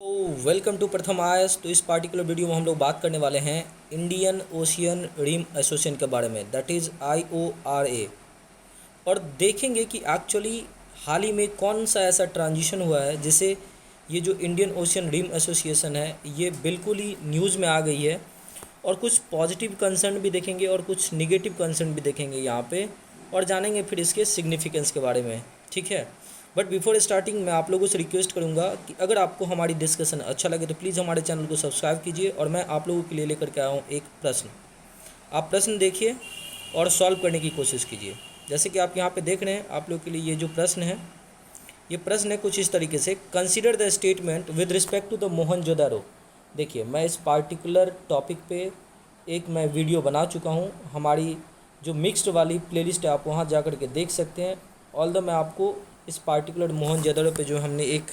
तो welcome to प्रथम आयस। तो इस पार्टिकुलर वीडियो में हम लोग बात करने वाले हैं इंडियन ओशियन रिम एसोसिएशन के बारे में, दैट इज़ IORA। और देखेंगे कि एक्चुअली हाल ही में कौन सा ऐसा ट्रांजिशन हुआ है जिसे ये जो इंडियन ओशियन रिम एसोसिएशन है ये बिल्कुल ही न्यूज़ में आ गई है। और कुछ पॉजिटिव कंसर्न भी देखेंगे और कुछ निगेटिव कंसर्न भी देखेंगे यहाँ पे, और जानेंगे फिर इसके सिग्निफिकेंस के बारे में। ठीक है, बट बिफोर स्टार्टिंग मैं आप लोगों से रिक्वेस्ट करूँगा कि अगर आपको हमारी डिस्कशन अच्छा लगे तो प्लीज़ हमारे चैनल को सब्सक्राइब कीजिए। और मैं आप लोगों के लिए लेकर के आया हूँ एक प्रश्न। आप प्रश्न देखिए और सॉल्व करने की कोशिश कीजिए। जैसे कि आप यहाँ पे देख रहे हैं, आप लोग के लिए ये जो प्रश्न है, ये प्रश्न है कुछ इस तरीके से। Consider the statement with respect to the Mohenjodaro. देखिए, मैं इस पार्टिकुलर टॉपिक पे एक मैं वीडियो बना चुका हूँ। हमारी जो मिक्स्ड वाली प्लेलिस्ट है आप वहाँ जा कर के देख सकते हैं। ऑल द मैं आपको इस पार्टिकुलर मोहनजोदारो पे जो हमने एक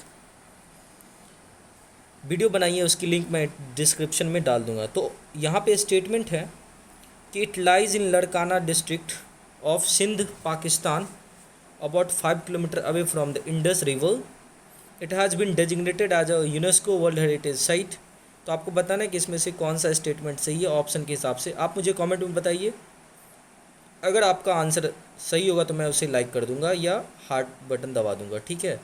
वीडियो बनाई है उसकी लिंक मैं डिस्क्रिप्शन में डाल दूँगा। तो यहाँ पे स्टेटमेंट है कि it lies in Larkana district of Sindh Pakistan about 5 kilometers away from the Indus River. It has been designated as a UNESCO World Heritage Site. तो आपको बताना है कि इसमें से कौन सा स्टेटमेंट सही है ऑप्शन के हिसाब से। आप मुझे कमेंट में बताइए। अगर आपका आंसर सही होगा तो मैं उसे लाइक कर दूंगा या हार्ट बटन दबा दूंगा। ठीक है,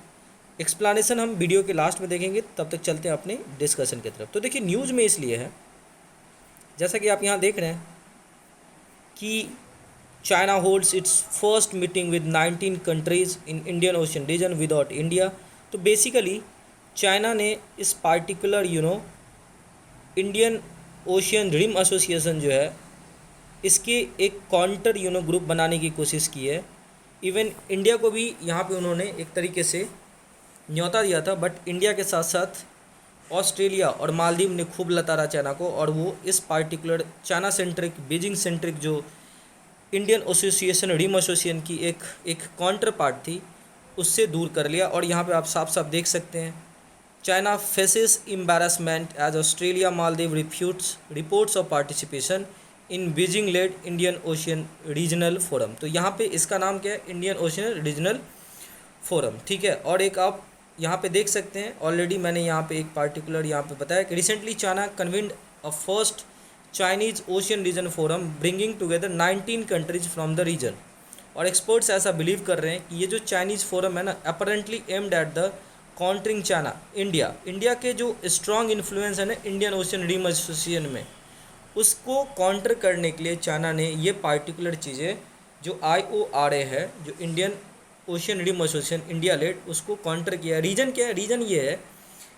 एक्सप्लेनेशन हम वीडियो के लास्ट में देखेंगे। तब तक चलते हैं अपने डिस्कशन की तरफ। तो देखिए, न्यूज़ में इसलिए है, जैसा कि आप यहाँ देख रहे हैं कि China holds its first meeting with 19 countries in Indian Ocean region without India। तो बेसिकली चाइना ने इस particular Indian Ocean Rim Association जो है इसके एक काउंटर ग्रुप बनाने की कोशिश की है। इवन इंडिया को भी यहाँ पे उन्होंने एक तरीके से न्योता दिया था, बट इंडिया के साथ साथ ऑस्ट्रेलिया और मालदीव ने खूब लताड़ा चाइना को, और वो इस particular China centric Beijing centric जो इंडियन एसोसिएशन रिम एसोसिएशन की एक काउंटर पार्ट थी उससे दूर कर लिया। और यहाँ पे आप साफ साफ देख सकते हैं, China faces embarrassment as Australia Maldives refutes reports of participation in Beijing led Indian Ocean regional forum. तो यहाँ पे इसका नाम क्या है, इंडियन ओशियन रीजनल फोरम। ठीक है, और एक आप यहाँ पे देख सकते हैं, ऑलरेडी मैंने यहाँ पे एक पार्टिकुलर यहाँ पे बताया कि recently China convened a first Chinese ocean region forum bringing together 19 countries from the region. और एक्सपर्ट्स ऐसा बिलीव कर रहे हैं कि ये जो चाइनीज़ फोरम है ना, apparently aimed at the countering China India के जो स्ट्रॉन्ग इन्फ्लुएंस है ना इंडियन ओशियन रिम एसोसिएशन में, उसको काउंटर करने के लिए चाइना ने ये पार्टिकुलर चीज़ें जो IORA है, जो Indian Ocean Rim Association India led, उसको काउंटर किया। रीज़न क्या है, रीज़न ये है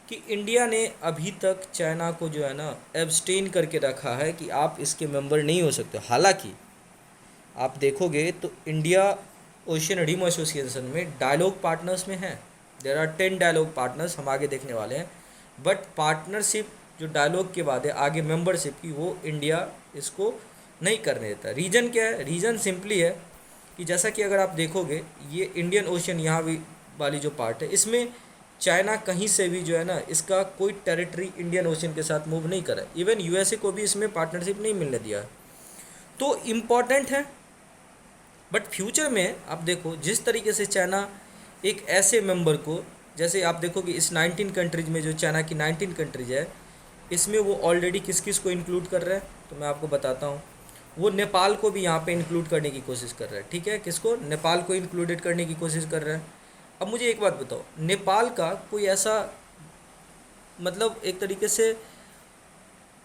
कि इंडिया ने अभी तक चाइना को जो है ना एब्सटेन करके रखा है कि आप इसके मेंबर नहीं हो सकते। हालांकि आप देखोगे तो इंडिया ओशियन रिम एसोसिएशन में डायलॉग पार्टनर्स में है, देयर आर 10 डायलॉग पार्टनर्स, हम आगे देखने वाले हैं। बट पार्टनरशिप जो डायलॉग के बाद है आगे मेंबरशिप की, वो इंडिया इसको नहीं करने देता। रीज़न क्या है, रीज़न सिंपली है कि जैसा कि अगर आप देखोगे ये इंडियन ओशियन यहाँ भी वाली जो पार्ट है, इसमें चाइना कहीं से भी जो है ना इसका कोई टेरिटरी इंडियन ओशियन के साथ मूव नहीं करा। इवन USA को भी इसमें पार्टनरशिप नहीं मिलने दिया। तो इम्पॉर्टेंट है, बट फ्यूचर में आप देखो जिस तरीके से चाइना एक ऐसे मेंबर को, जैसे आप देखो कि इस 19 कंट्रीज में जो चाइना की 19 कंट्रीज है, इसमें वो ऑलरेडी किस किस को इंक्लूड कर रहा है, तो मैं आपको बताता हूँ। वो नेपाल को भी यहाँ पे इंक्लूड करने की कोशिश कर रहा है। ठीक है, किसको, नेपाल को इंक्लूडेड करने की कोशिश कर रहा है। अब मुझे एक बात बताओ, नेपाल का कोई ऐसा मतलब एक तरीके से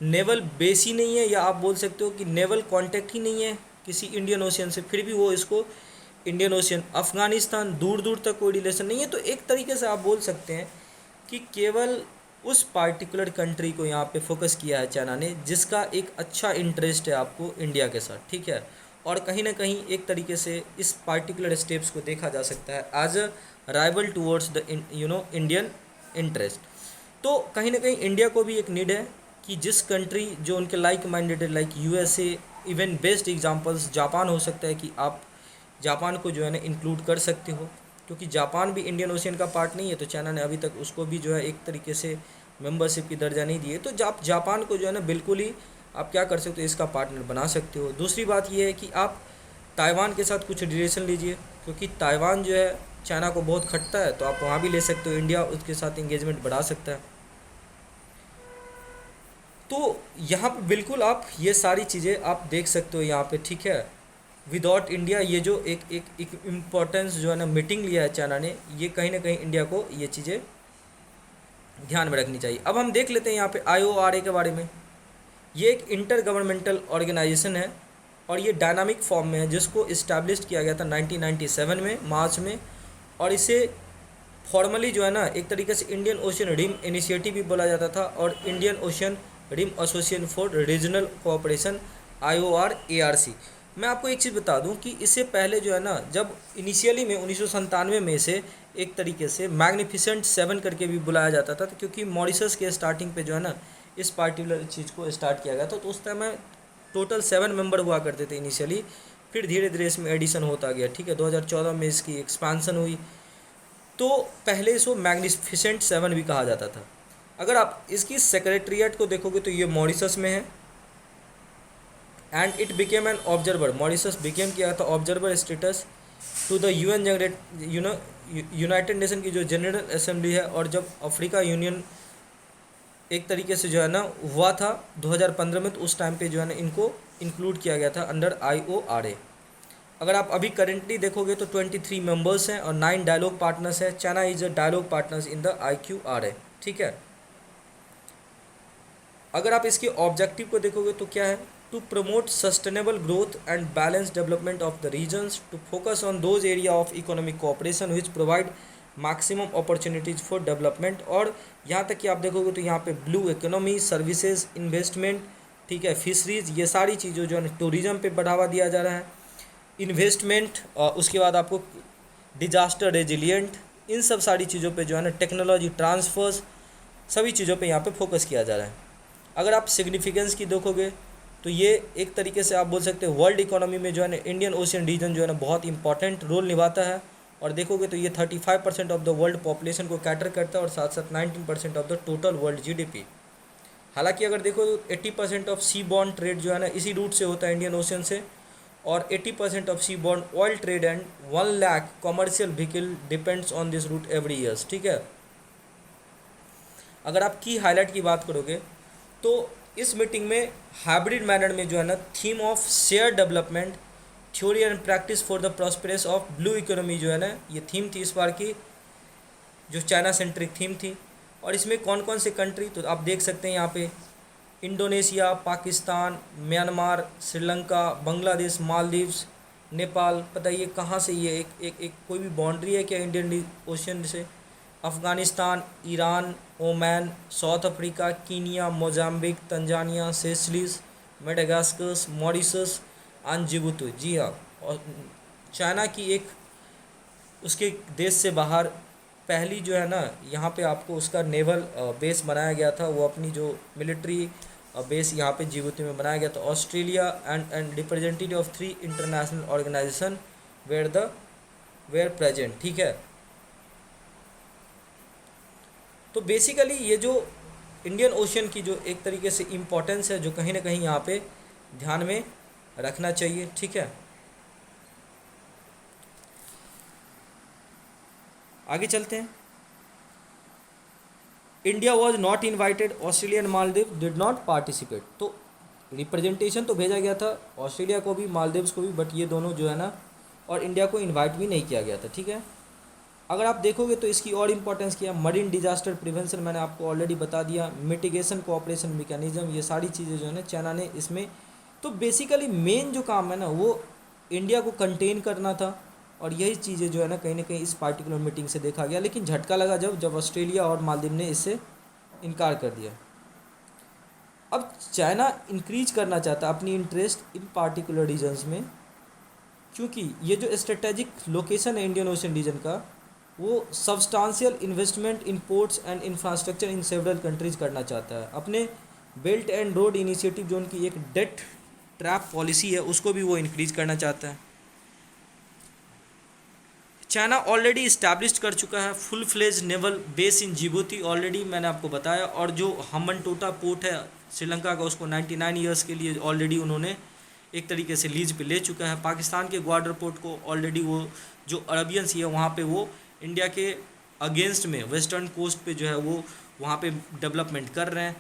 नेवल बेस ही नहीं है, या आप बोल सकते हो कि नेवल कांटेक्ट ही नहीं है किसी इंडियन ओशियन से, फिर भी वो इसको इंडियन ओशियन, अफ़गानिस्तान दूर दूर तक कोई रिलेशन नहीं है। तो एक तरीके से आप बोल सकते हैं कि केवल उस पार्टिकुलर कंट्री को यहाँ पे फोकस किया है चाइना ने जिसका एक अच्छा इंटरेस्ट है आपको इंडिया के साथ। ठीक है, और कहीं ना कहीं एक तरीके से इस पार्टिकुलर स्टेप्स को देखा जा सकता है as a rival towards the Indian interest. तो कहीं ना कहीं इंडिया को भी एक नीड है कि जिस कंट्री जो उनके लाइक माइंडेड है, like USA, even best examples Japan हो सकता है कि आप जापान को जो है ना इंक्लूड कर सकते हो, क्योंकि जापान भी इंडियन ओशियन का पार्ट नहीं है। तो चाइना ने अभी तक उसको भी जो है एक तरीके से मेंबरशिप की दर्जा नहीं दी है। तो आप जापान को जो है ना बिल्कुल ही आप क्या कर सकते हो, इसका पार्टनर बना सकते हो। दूसरी बात ये है कि आप ताइवान के साथ कुछ रिलेशन लीजिए, क्योंकि ताइवान जो है चाइना को बहुत खटता है, तो आप वहाँ भी ले सकते हो। इंडिया उसके साथ इंगेजमेंट बढ़ा सकता है। तो यहाँ पे बिल्कुल आप ये सारी चीज़ें आप देख सकते हो यहाँ पे, ठीक है। विदाउट इंडिया ये जो एक इम्पोर्टेंस जो है ना मीटिंग लिया है चाइना ने, ये कहीं ना कहीं इंडिया को ये चीज़ें ध्यान में रखनी चाहिए। अब हम देख लेते हैं यहाँ पे IORA के बारे में। ये एक इंटर गवर्नमेंटल ऑर्गेनाइजेशन है और ये डायनामिक फॉर्म में है, जिसको इस्टेब्लिश किया गया था 1997 में मार्च में। और इसे फॉर्मली जो है ना एक तरीके से इंडियन ओशियन रिम इनिशिएटिव भी बोला जाता था, और Indian Ocean Rim Association for regional cooperation IORARC। मैं आपको एक चीज़ बता दूं कि इससे पहले जो है ना, जब इनिशियली में 1997 में इसे एक तरीके से मैग्निफिसेंट 7 करके भी बुलाया जाता था, तो क्योंकि मॉरिशस के स्टार्टिंग पे जो है ना इस पार्टिकुलर चीज़ को स्टार्ट किया गया था, तो उस टाइम में टोटल 7 मेंबर हुआ करते थे इनिशियली। फिर धीरे धीरे इसमें एडिशन होता गया, ठीक है। 2014 में इसकी एक्सपांसन हुई। तो पहले इसको मैग्निफिसेंट 7 भी कहा जाता था। अगर आप इसकी सेक्रेटरीट को देखोगे तो ये मॉरिशस में है, and it became an observer. Mauritius became किया था observer status to the UN United Nation की जो जनरल असेंबली है। और जब अफ्रीका यूनियन एक तरीके से जो है ना हुआ था 2015 में, तो उस टाइम पे जो है ना इनको इंक्लूड किया गया था अंडर IORA। अगर आप अभी करेंटली देखोगे तो 23 मेंबर्स हैं और 9 डायलॉग पार्टनर्स हैं। China is a dialogue partners in the IQRA, ठीक है। अगर आप इसके ऑब्जेक्टिव को देखोगे तो क्या है, to promote sustainable growth and balance development of the regions, to focus on those area of economic cooperation which provide maximum opportunities for development. और यहाँ तक कि आप देखोगे तो यहाँ पे ब्लू इकोनॉमी, सर्विसेज, इन्वेस्टमेंट, ठीक है, फिशरीज, ये सारी चीज़ों जो है टूरिज्म पे बढ़ावा दिया जा रहा है, इन्वेस्टमेंट, उसके बाद आपको डिजास्टर रेजिलियंट, इन सब सारी चीज़ों पे जो है ना टेक्नोलॉजी ट्रांसफर्स, सभी चीज़ों पे यहाँ पे फोकस किया जा रहा है। अगर आप सिग्निफिकेंस की देखोगे तो ये एक तरीके से आप बोल सकते हो वर्ल्ड इकोनॉमी में जो है ना इंडियन ओशियन रीजन जो है ना बहुत इंपॉर्टेंट रोल निभाता है। और देखोगे तो ये 35% ऑफ द वर्ल्ड पॉपुलेशन को कैटर करता है, और साथ साथ 19% of the total world GDP। हालांकि अगर देखो तो 80% ऑफ सी बॉर्न ट्रेड जो है ना इसी रूट से होता है इंडियन ओशियन से, और 80% of sea borne oil trade and 1 lakh commercial vehicle depends on this route every years, ठीक है। अगर आप की हाईलाइट की बात करोगे तो इस मीटिंग में हाइब्रिड मैनर में जो है ना theme of share development, theory and practice for the prosperous of blue economy जो है ना ये थीम थी इस बार की, जो चाइना सेंट्रिक थीम थी। और इसमें कौन कौन से कंट्री, तो आप देख सकते हैं यहाँ पे इंडोनेशिया, पाकिस्तान, म्यांमार, श्रीलंका, बांग्लादेश, मालदीव्स, नेपाल। बताइए कहाँ से ये एक कोई भी बाउंड्री है क्या इंडियन ओशियन से? Afghanistan, Iran, Oman, South Africa, Kenya, Mozambique, Tanzania, Seychelles, Madagascar, Mauritius and Djibouti. जी हाँ, और चाइना की एक उसके देश से बाहर पहली जो है ना यहाँ पे आपको उसका नेवल बेस बनाया गया था, वो अपनी जो मिलिट्री बेस यहाँ पे जिबूती में बनाया गया था। Australia and representative of 3 international organisation were present, ठीक है। तो बेसिकली ये जो इंडियन ओशियन की जो एक तरीके से इम्पोर्टेंस है, जो कहीं ना कहीं यहाँ पे ध्यान में रखना चाहिए, ठीक है। आगे चलते हैं। India was not invited, Australian Maldives did not participate. तो रिप्रेजेंटेशन तो भेजा गया था ऑस्ट्रेलिया को भी, मालदीव्स को भी, बट ये दोनों जो है ना, और इंडिया को इन्वाइट भी नहीं किया गया था, ठीक है। अगर आप देखोगे तो इसकी और इम्पोर्टेंस क्या है, मरीन डिजास्टर प्रिवेंशन मैंने आपको ऑलरेडी बता दिया, मिटिगेशन कोऑपरेशन मैकेनिज्म, ये सारी चीज़ें जो है ना चाइना ने इसमें। तो बेसिकली मेन जो काम है ना वो इंडिया को कंटेन करना था, और यही चीज़ें जो है ना कहीं इस पार्टिकुलर मीटिंग से देखा गया। लेकिन झटका लगा जब ऑस्ट्रेलिया और मालदीव ने इससे इनकार कर दिया। अब चाइना इंक्रीज करना चाहता अपनी इंटरेस्ट इन पार्टिकुलर रीजन्स में, क्योंकि ये जो स्ट्रेटेजिक लोकेशन है इंडियन ओशन रीजन का, वो substantial investment in ports and infrastructure in several countries करना चाहता है। अपने बेल्ट एंड रोड इनिशिएटिव जो उनकी एक डेट ट्रैप पॉलिसी है उसको भी वो इंक्रीज करना चाहता है। चाइना ऑलरेडी इस्टेब्लिश कर चुका है full fledge naval base in Djibouti, already मैंने आपको बताया। और जो हम्बनटोटा पोर्ट है श्रीलंका का, उसको 99 ईयर्स के लिए ऑलरेडी उन्होंने एक तरीके से लीज पे ले चुका है। पाकिस्तान के ग्वाडर पोर्ट को ऑलरेडी वो जो अरबियन सी है वहाँ पे वो इंडिया के अगेंस्ट में वेस्टर्न कोस्ट पे जो है वो वहाँ पे डेवलपमेंट कर रहे हैं।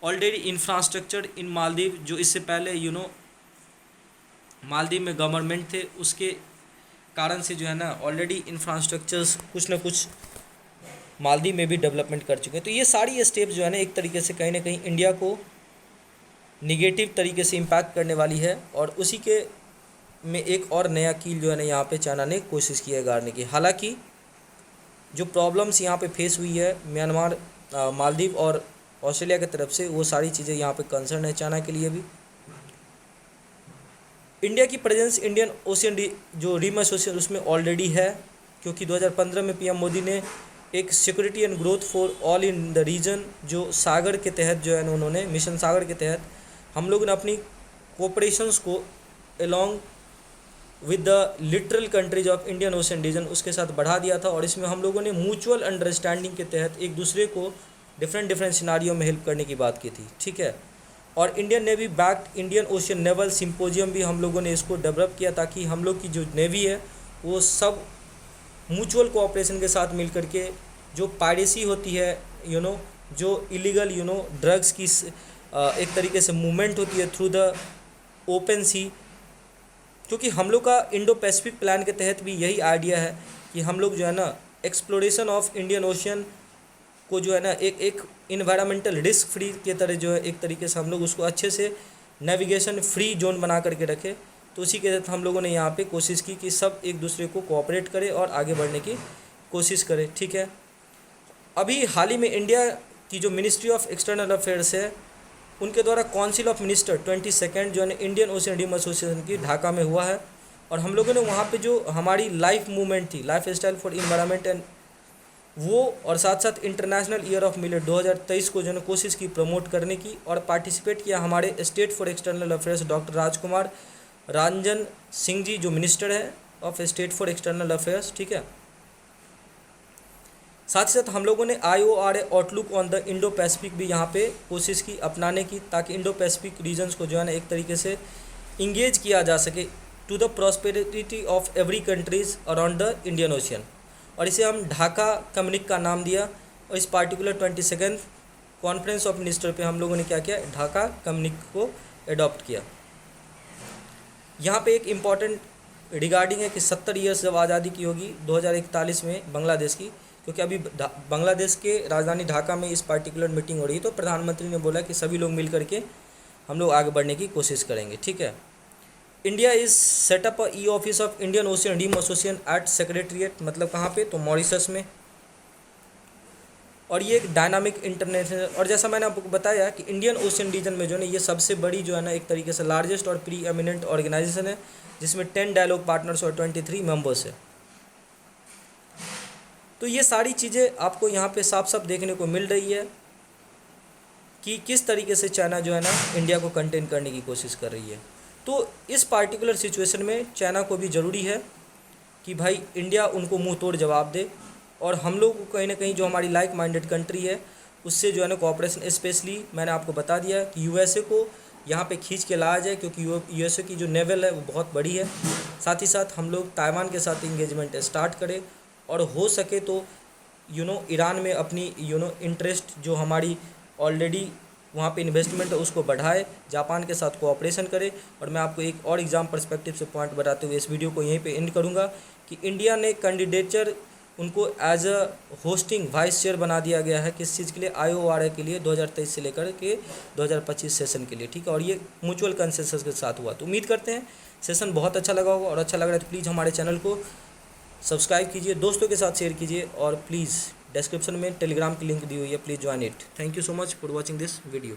ऑलरेडी इंफ्रास्ट्रक्चर इन मालदीव, जो इससे पहले मालदीव में गवर्नमेंट थे, उसके कारण से जो है ना ऑलरेडी इंफ्रास्ट्रक्चर्स कुछ ना कुछ मालदीव में भी डेवलपमेंट कर चुके हैं। तो ये सारी स्टेप्स जो है ना एक तरीके से कहीं ना कहीं इंडिया को निगेटिव तरीके से इम्पैक्ट करने वाली है, और उसी के में एक और नया कील जो है ना यहाँ पे चाइना ने कोशिश की है गाड़ने की। हालांकि जो प्रॉब्लम्स यहाँ पे फेस हुई है म्यांमार, मालदीव और ऑस्ट्रेलिया की तरफ से, वो सारी चीज़ें यहाँ पे कंसर्न है चाइना के लिए भी। इंडिया की प्रेजेंस इंडियन ओशियन जो रिम एसोसिएशन उसमें ऑलरेडी है, क्योंकि 2015 में पीएम मोदी ने एक security and growth for all in the region, जो सागर के तहत जो है ना उन्होंने मिशन सागर के तहत हम लोग ने अपनी कोऑपरेशंस को along with the littoral countries of Indian Ocean region उसके साथ बढ़ा दिया था। और इसमें हम लोगों ने म्यूचुअल अंडरस्टैंडिंग के तहत एक दूसरे को डिफरेंट सिनारियों में हेल्प करने की बात की थी, ठीक है। और Indian navy backed Indian ocean naval symposium भी हम लोगों ने इसको डेवलप किया, ताकि हम लोग की जो नेवी है वो सब म्यूचुअल कोऑपरेशन के साथ मिल करके जो पायरेसी होती है, जो इलीगल ड्रग्स की एक तरीके से मूवमेंट होती है थ्रू द ओपन सी, क्योंकि हम लोग का इंडो पैसिफिक प्लान के तहत भी यही आइडिया है कि हम लोग जो है ना एक्सप्लोरेशन ऑफ इंडियन ओशियन को जो है ना एक इन्वायरमेंटल रिस्क फ्री के तरह जो है एक तरीके से हम लोग उसको अच्छे से नेविगेशन फ्री जोन बना करके रखें। तो उसी के तहत हम लोगों ने यहाँ पे कोशिश की कि सब एक दूसरे को कोऑपरेट करें और आगे बढ़ने की कोशिश करें, ठीक है। अभी हाल ही में इंडिया की जो मिनिस्ट्री ऑफ एक्सटर्नल अफेयर्स है उनके द्वारा काउंसिल ऑफ मिनिस्टर 22 जो है इंडियन ओशियन रिम एसोसिएशन की ढाका में हुआ है, और हम लोगों ने वहाँ पे जो हमारी लाइफ मूवमेंट थी, life style for environment and वो, और साथ साथ इंटरनेशनल ईयर ऑफ मिलेट 2023 को जो है कोशिश की प्रमोट करने की, और पार्टिसिपेट किया हमारे state for external affairs doctor Rajkumar Ranjan Singh ji, जो मिनिस्टर है of state for external affairs, ठीक है। साथ ही साथ हम लोगों ने IORA outlook on the Indo Pacific भी यहाँ पे कोशिश की अपनाने की, ताकि इंडो पैसिफिक रीजन्स को जो है ना एक तरीके से इंगेज किया जा सके to the prosperity of every countries around the Indian Ocean. और इसे हम ढाका कम्युनिक का नाम दिया, और इस पार्टिकुलर 22 कॉन्फ्रेंस ऑफ मिनिस्टर पे हम लोगों ने क्या किया, ढाका कम्युनिक को एडॉप्ट किया। यहाँ पे एक इम्पॉर्टेंट रिगार्डिंग है कि 70 ईयर्स जब आज़ादी की होगी 2041 में बांग्लादेश की, क्योंकि अभी बांग्लादेश के राजधानी ढाका में इस पार्टिकुलर मीटिंग हो रही है, तो प्रधानमंत्री ने बोला कि सभी लोग मिल करके हम लोग आगे बढ़ने की कोशिश करेंगे, ठीक है। India is setup a office of Indian Ocean Rim Association at secretariat, मतलब कहाँ पे, तो मॉरिशस में। और ये एक डायनामिक इंटरनेशनल, और जैसा मैंने आपको बताया कि इंडियन ओशियन रीजन में जो है ये सबसे बड़ी जो है ना एक तरीके से लार्जेस्ट और प्री एमिनेंट ऑर्गेनाइजेशन है, जिसमें 10 डायलॉग पार्टनर्स और 23 मेंबर्स है। तो ये सारी चीज़ें आपको यहाँ पे साफ साफ देखने को मिल रही है कि किस तरीके से चाइना जो है ना इंडिया को कंटेन करने की कोशिश कर रही है। तो इस पार्टिकुलर सिचुएशन में चाइना को भी ज़रूरी है कि भाई इंडिया उनको मुंह तोड़ जवाब दे, और हम लोग को कहीं ना कहीं जो हमारी लाइक माइंडेड कंट्री है उससे जो है ना कोऑपरेशन, स्पेशली मैंने आपको बता दिया कि USA को यहाँ पे खींच के लाया जाए, क्योंकि USA की जो नेवल है वो बहुत बड़ी है। साथ ही साथ हम लोग ताइवान के साथ इंगेजमेंट स्टार्ट करें, और हो सके तो ईरान में अपनी इंटरेस्ट जो हमारी ऑलरेडी वहाँ पे इन्वेस्टमेंट है उसको बढ़ाए, जापान के साथ कोऑपरेशन करे। और मैं आपको एक और एग्ज़ाम पर्सपेक्टिव से पॉइंट बताते हुए इस वीडियो को यहीं पे एंड करूँगा कि इंडिया ने कैंडिडेचर उनको as a hosting vice chair बना दिया गया है, किस चीज़ के लिए, IORA के लिए 2023 से लेकर के 2025 सेशन के लिए, ठीक है। और ये म्यूचुअल कंसेंसस के साथ हुआ। तो उम्मीद करते हैं सेशन बहुत अच्छा लगा होगा, और अच्छा लग रहा है तो प्लीज़ हमारे चैनल को सब्सक्राइब कीजिए, दोस्तों के साथ शेयर कीजिए, और प्लीज़ डिस्क्रिप्शन में टेलीग्राम की लिंक दी हुई है, please join it. Thank you so much for watching this video.